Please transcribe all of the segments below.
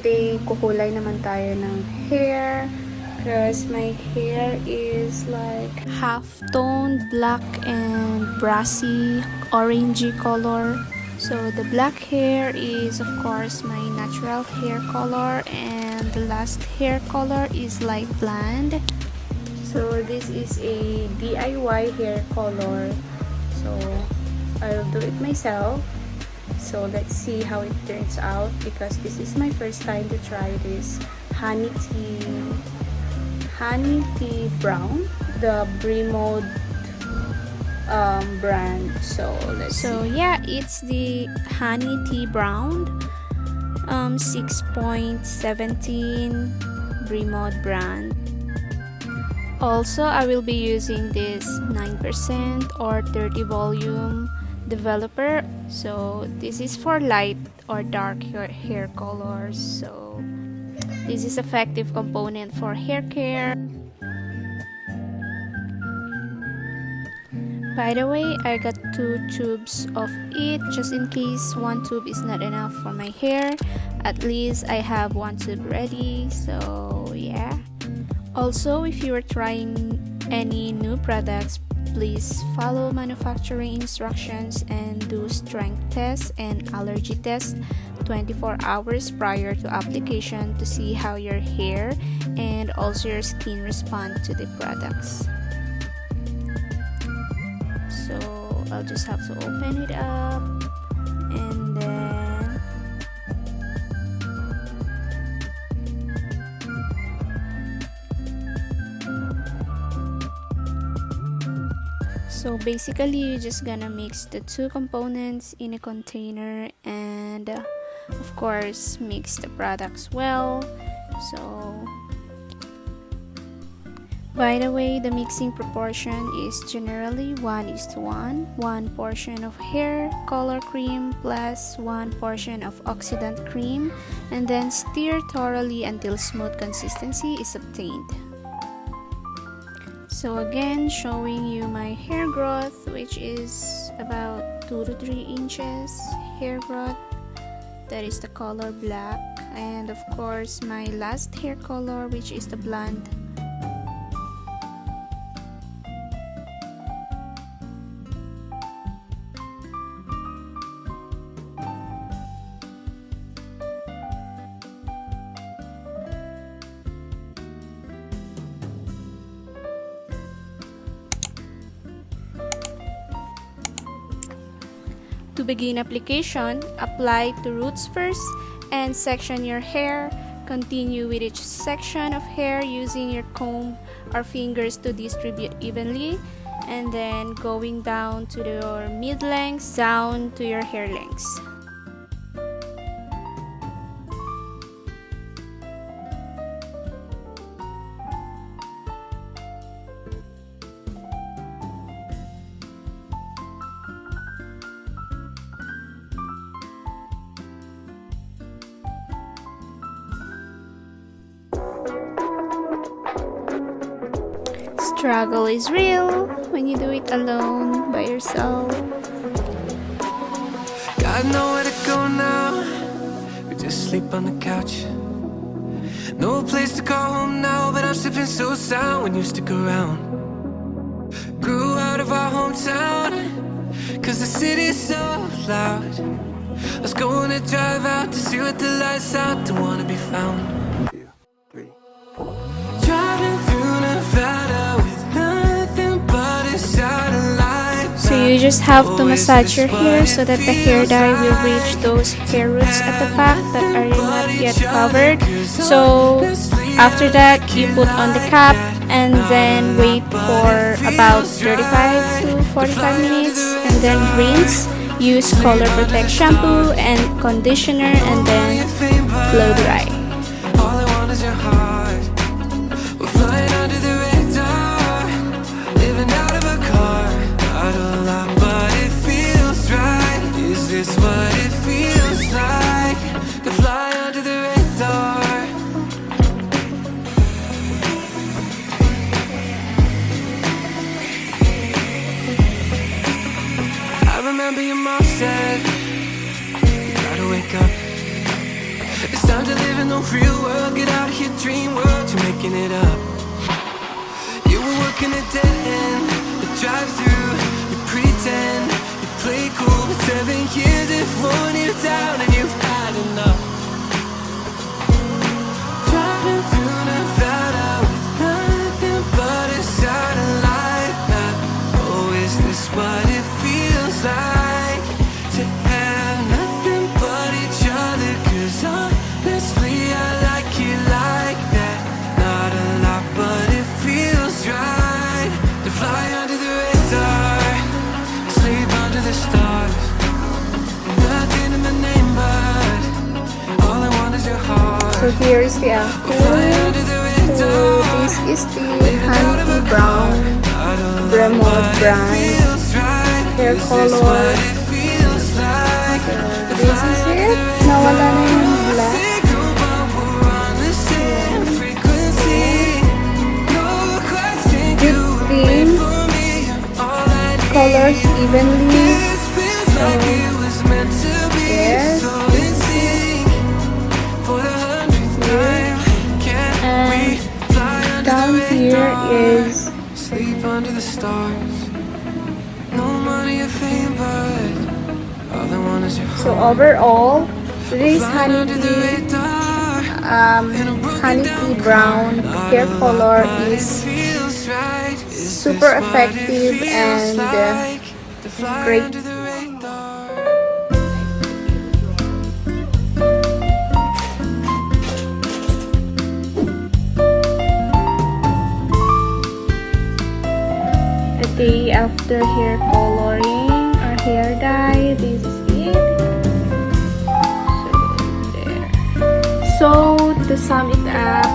today, kukulay naman tayo ng hair. Because my hair is like half-toned black and brassy orangey color. So the black hair is of course my natural hair color, and the last hair color is light blonde. So this is a DIY hair color. So I'll do it myself. So let's see how it turns out, because this is my first time to try this honey tea brown, the Bremod brand. So let's see. Yeah, it's the honey tea brown 6.17 Bremod brand. Also, I will be using this 9% or 30 volume developer. So this is for light or dark hair colors. So this is effective component for hair care. By the way, I got 2 tubes of it just in case one tube is not enough for my hair. At least I have 1 tube ready. So yeah. Also, if you are trying any new products, please follow manufacturing instructions and do strength tests and allergy tests 24 hours prior to application to see how your hair and also your skin respond to the products. So I'll just have to open it up, and then so basically you're just gonna mix the 2 components in a container, and of course mix the products well. So by the way, the mixing proportion is generally 1:1, 1 portion of hair color cream plus 1 portion of oxidant cream, and then stir thoroughly until smooth consistency is obtained. So again, showing you my hair growth, which is about 2 to 3 inches hair growth. That is the color black, and of course my last hair color, which is the blonde. To begin application, apply to roots first and section your hair. Continue with each section of hair using your comb or fingers to distribute evenly, and then going down to your mid-length down to your hair lengths. Struggle is real when you do it alone by yourself. Got nowhere to go now. We just sleep on the couch. No place to call home now, but I'm sipping so sound when you stick around. Grew out of our hometown, cause the city's so loud. Let's go on a drive out to see what the lights out, don't wanna be found. 2, 3. Driving through Nevada with nothing but a satellite. So you just have to massage your hair so that the hair dye will reach those hair roots at the back that are not yet covered. So after that, you put on the cap and then wait for about 35 to 45 minutes, and then rinse. Use Color Protect shampoo and conditioner, and then blow dry. All I want is your heart. We're flying under the radar, living out of a car. Not a lot, but it feels right. Is this what it feels like to fly under the radar? I remember your mom said, you gotta wake up. It's time to live in no real world, get out of your dream world, you're making it up. You were working a dead end, the drive through, you pretend, you play cool, but 7 years have worn you down and you've had enough. Driving through Nevada with nothing but a satellite map. Oh, is this what it feels like to have nothing but each other? 'Cause honestly I like it like that. Not a lot but it feels right to fly under the radar, sleep under the stars. Nothing in my name but all I want is your heart. So here is the outfit. So this is the honey brown Bremod brand hair color. This is it. Nawala na yung black. Dipping colors evenly. So yes. And down here is sleep under the stars. No money or fame, but all I want is your heart. so overall this honey tea brown hair color is super effective and great. A day after hair coloring or hair dye, this is it. So there. So to sum it up,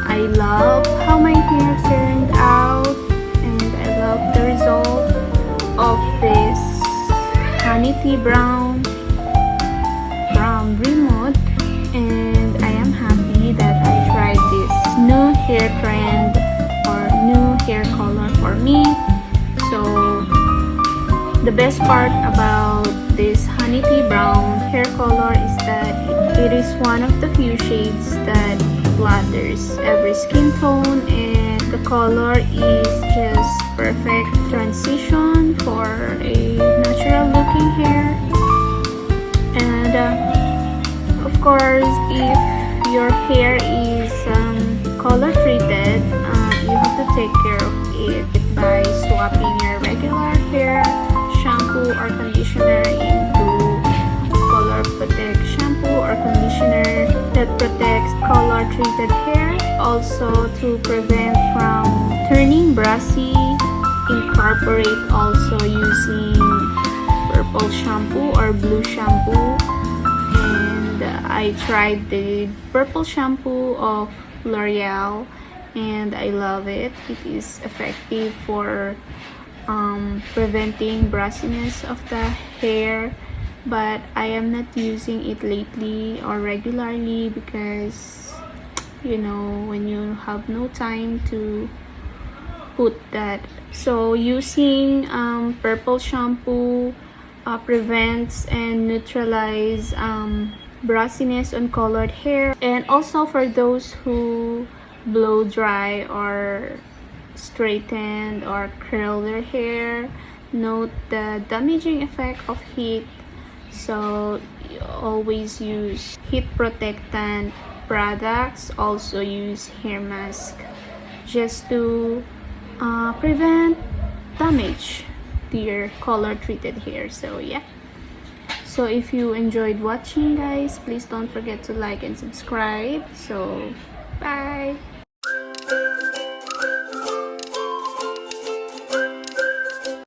I love how my hair turned out and I love the result of this honey tea brown from Bremod, and I am happy that I tried this new hair trend or new hair color for me. So the best part about this honey tea brown hair color is that it is one of the few shades that flatters every skin tone, and the color is just perfect transition for a natural looking hair. And of course, if your hair is color treated, you have to take care of it by swapping your regular hair shampoo or conditioner into color protect shampoo or conditioner that protects color treated hair. Also, to prevent from turning brassy, incorporate also using purple shampoo or blue shampoo. And I tried the purple shampoo of Loreal and I love it. It is effective for preventing brassiness of the hair, but I am not using it lately or regularly because, you know, when you have no time to put that. So using purple shampoo prevents and neutralize brassiness on colored hair. And also for those who blow dry or straighten or curl their hair, note the damaging effect of heat. So you always use heat protectant products. Also use hair mask just to prevent damage to your color treated hair. So yeah. So if you enjoyed watching, guys, please don't forget to like and subscribe. So bye.